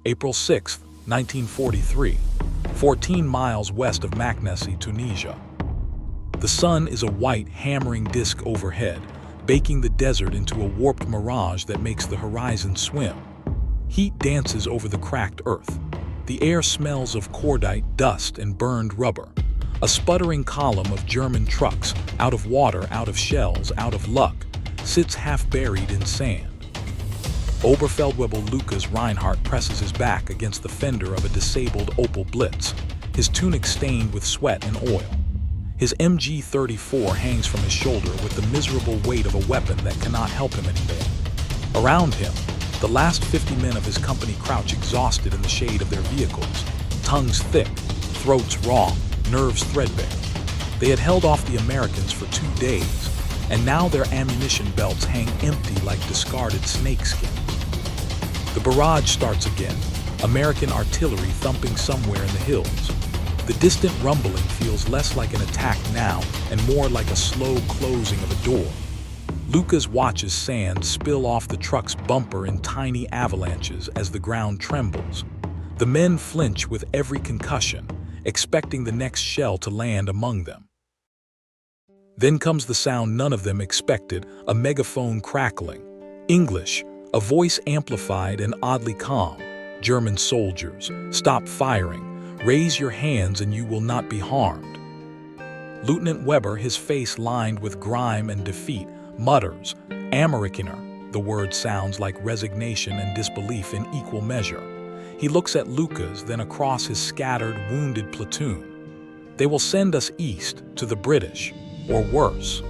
April 6, 1943, 14 miles west of Maknessi, Tunisia. The sun is a white, hammering disk overhead, baking the desert into a warped mirage that makes the horizon swim. Heat dances over the cracked earth. The air smells of cordite, dust, and burned rubber. A sputtering column of German trucks, out of water, out of shells, out of luck, sits half buried in sand. Oberfeldwebel Lucas Reinhardt presses his back against the fender of a disabled Opel Blitz, his tunic stained with sweat and oil. His MG-34 hangs from his shoulder with the miserable weight of a weapon that cannot help him anymore. Around him, the last 50 men of his company crouch exhausted in the shade of their vehicles, tongues thick, throats raw, nerves threadbare. They had held off the Americans for 2 days, and now their ammunition belts hang empty like discarded snakeskins. The barrage starts again, American artillery thumping somewhere in the hills. The distant rumbling feels less like an attack now and more like a slow closing of a door. Lucas watches sand spill off the truck's bumper in tiny avalanches as the ground trembles. The men flinch with every concussion, expecting the next shell to land among them. Then comes the sound none of them expected, a megaphone crackling. English, a voice amplified and oddly calm. German soldiers, stop firing. Raise your hands and you will not be harmed. Lieutenant Weber, his face lined with grime and defeat, mutters, Amerikaner. The word sounds like resignation and disbelief in equal measure. He looks at Lucas, then across his scattered, wounded platoon. They will send us east, to the British, or worse.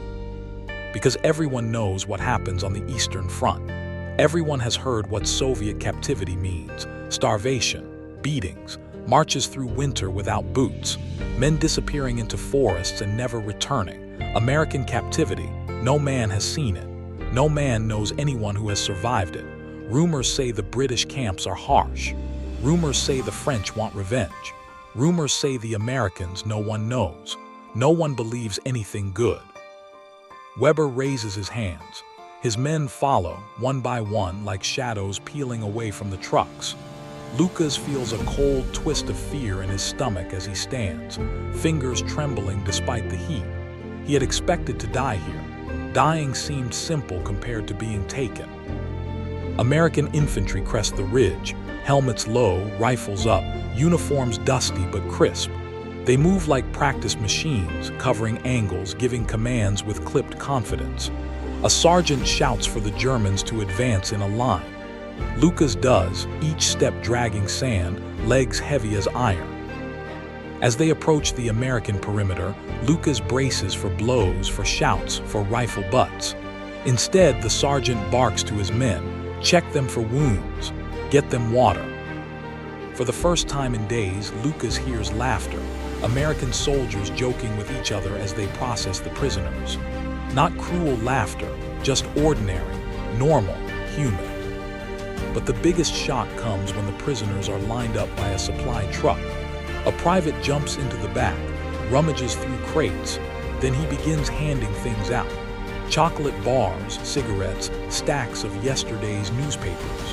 Because everyone knows what happens on the Eastern Front. Everyone has heard what Soviet captivity means: starvation, beatings, marches through winter without boots, men disappearing into forests and never returning. American captivity, no man has seen it. No man knows anyone who has survived it. Rumors say the British camps are harsh. Rumors say the French want revenge. Rumors say the Americans no one knows. No one believes anything good. Weber raises his hands. His men follow, one by one, like shadows peeling away from the trucks. Lucas feels a cold twist of fear in his stomach as he stands, fingers trembling despite the heat. He had expected to die here. Dying seemed simple compared to being taken. American infantry crest the ridge, helmets low, rifles up, uniforms dusty but crisp. They move like practice machines, covering angles, giving commands with clipped confidence. A sergeant shouts for the Germans to advance in a line. Lucas does, each step dragging sand, legs heavy as iron. As they approach the American perimeter, Lucas braces for blows, for shouts, for rifle butts. Instead, the sergeant barks to his men, check them for wounds, get them water. For the first time in days, Lucas hears laughter, American soldiers joking with each other as they process the prisoners. Not cruel laughter, just ordinary, normal, human. But the biggest shock comes when the prisoners are lined up by a supply truck. A private jumps into the back, rummages through crates, then he begins handing things out. Chocolate bars, cigarettes, stacks of yesterday's newspapers.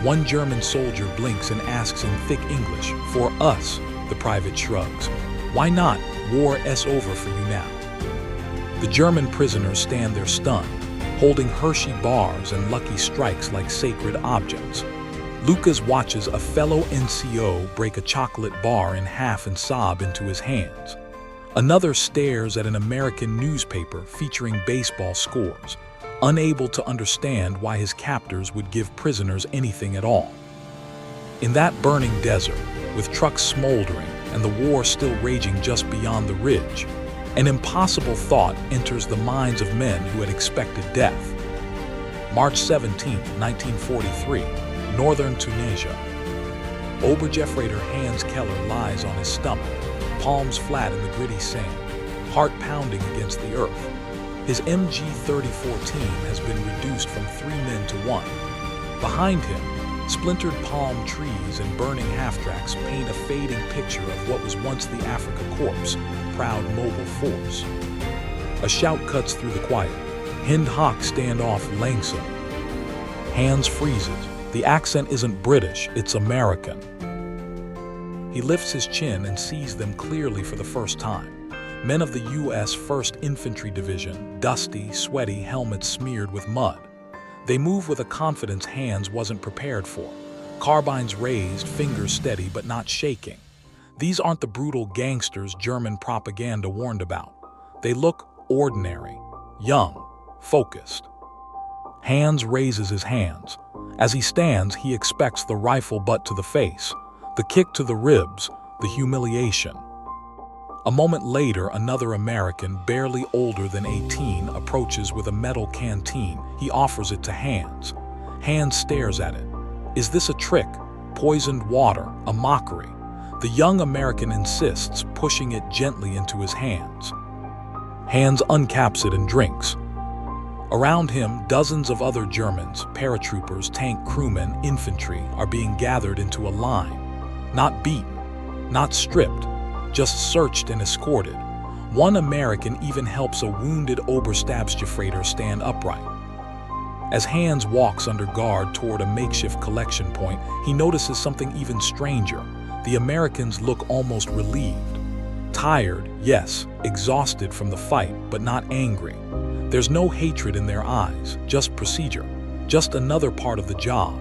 One German soldier blinks and asks in thick English, "For us," the private shrugs. "Why not? War is over for you now." The German prisoners stand there stunned, holding Hershey bars and Lucky Strikes like sacred objects. Lucas watches a fellow NCO break a chocolate bar in half and sob into his hands. Another stares at an American newspaper featuring baseball scores, unable to understand why his captors would give prisoners anything at all. In that burning desert, with trucks smoldering and the war still raging just beyond the ridge, an impossible thought enters the minds of men who had expected death. March 17, 1943, northern Tunisia. Oberjefreiter Hans Keller lies on his stomach, palms flat in the gritty sand, heart pounding against the earth. His MG-34 team has been reduced from 3 men to 1. Behind him, splintered palm trees and burning half-tracks paint a fading picture of what was once the Afrika Korps, proud mobile force. A shout cuts through the quiet. Hind Hock stand off langsam. Hans freezes, The accent isn't British, it's American. He lifts his chin and sees them clearly for the first time. Men of the U.S. 1st Infantry Division, dusty, sweaty, helmets smeared with mud. They move with a confidence Hans wasn't prepared for. Carbines raised, fingers steady but not shaking. These aren't the brutal gangsters German propaganda warned about. They look ordinary, young, focused. Hans raises his hands. As he stands, he expects the rifle butt to the face, the kick to the ribs, the humiliation. A moment later, another American, barely older than 18, approaches with a metal canteen. He offers it to Hans. Hans stares at it. Is this a trick? Poisoned water? A mockery? The young American insists, pushing it gently into his hands. Hans uncaps it and drinks. Around him, dozens of other Germans, paratroopers, tank crewmen, infantry, are being gathered into a line. Not beaten, not stripped, just searched and escorted. One American even helps a wounded Oberstabsgefreiter stand upright. As Hans walks under guard toward a makeshift collection point, he notices something even stranger. The Americans look almost relieved. Tired, yes, exhausted from the fight, but not angry. There's no hatred in their eyes, just procedure, just another part of the job.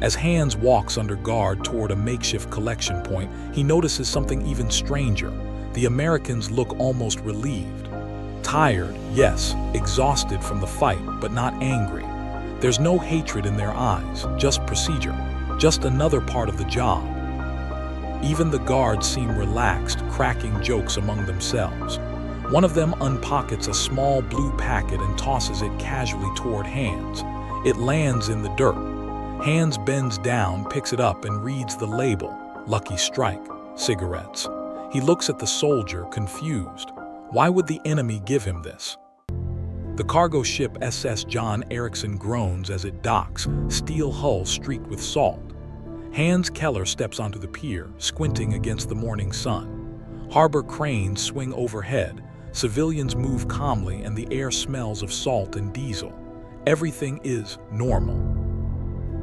As Hans walks under guard toward a makeshift collection point, he notices something even stranger. The Americans look almost relieved. Tired, yes, exhausted from the fight, but not angry. There's no hatred in their eyes, just procedure, just another part of the job. Even the guards seem relaxed, cracking jokes among themselves. One of them unpockets a small blue packet and tosses it casually toward Hans. It lands in the dirt. Hans bends down, picks it up, and reads the label. Lucky Strike, cigarettes. He looks at the soldier, confused. Why would the enemy give him this? The cargo ship SS John Ericsson groans as it docks, steel hull streaked with salt. Hans Keller steps onto the pier, squinting against the morning sun. Harbor cranes swing overhead. Civilians move calmly, and the air smells of salt and diesel. Everything is normal.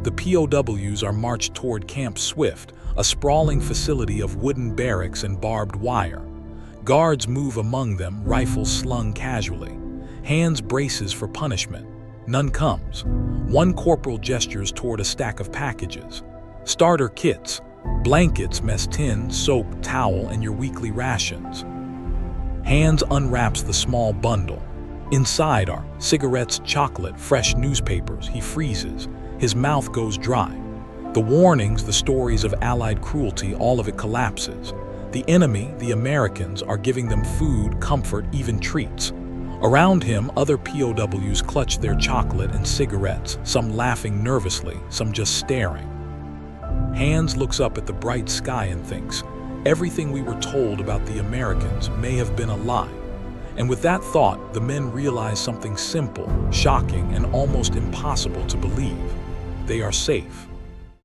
The POWs are marched toward Camp Swift, a sprawling facility of wooden barracks and barbed wire. Guards move among them, rifles slung casually. Hans braces for punishment. None comes. One corporal gestures toward a stack of packages. Starter kits, blankets, mess tin, soap, towel, and your weekly rations. Hans unwraps the small bundle. Inside are cigarettes, chocolate, fresh newspapers. He freezes. His mouth goes dry. The warnings, the stories of Allied cruelty, all of it collapses. The enemy, the Americans, are giving them food, comfort, even treats. Around him, other POWs clutch their chocolate and cigarettes, some laughing nervously, some just staring. Hans looks up at the bright sky and thinks, everything we were told about the Americans may have been a lie. And with that thought, the men realize something simple, shocking, and almost impossible to believe. They are safe.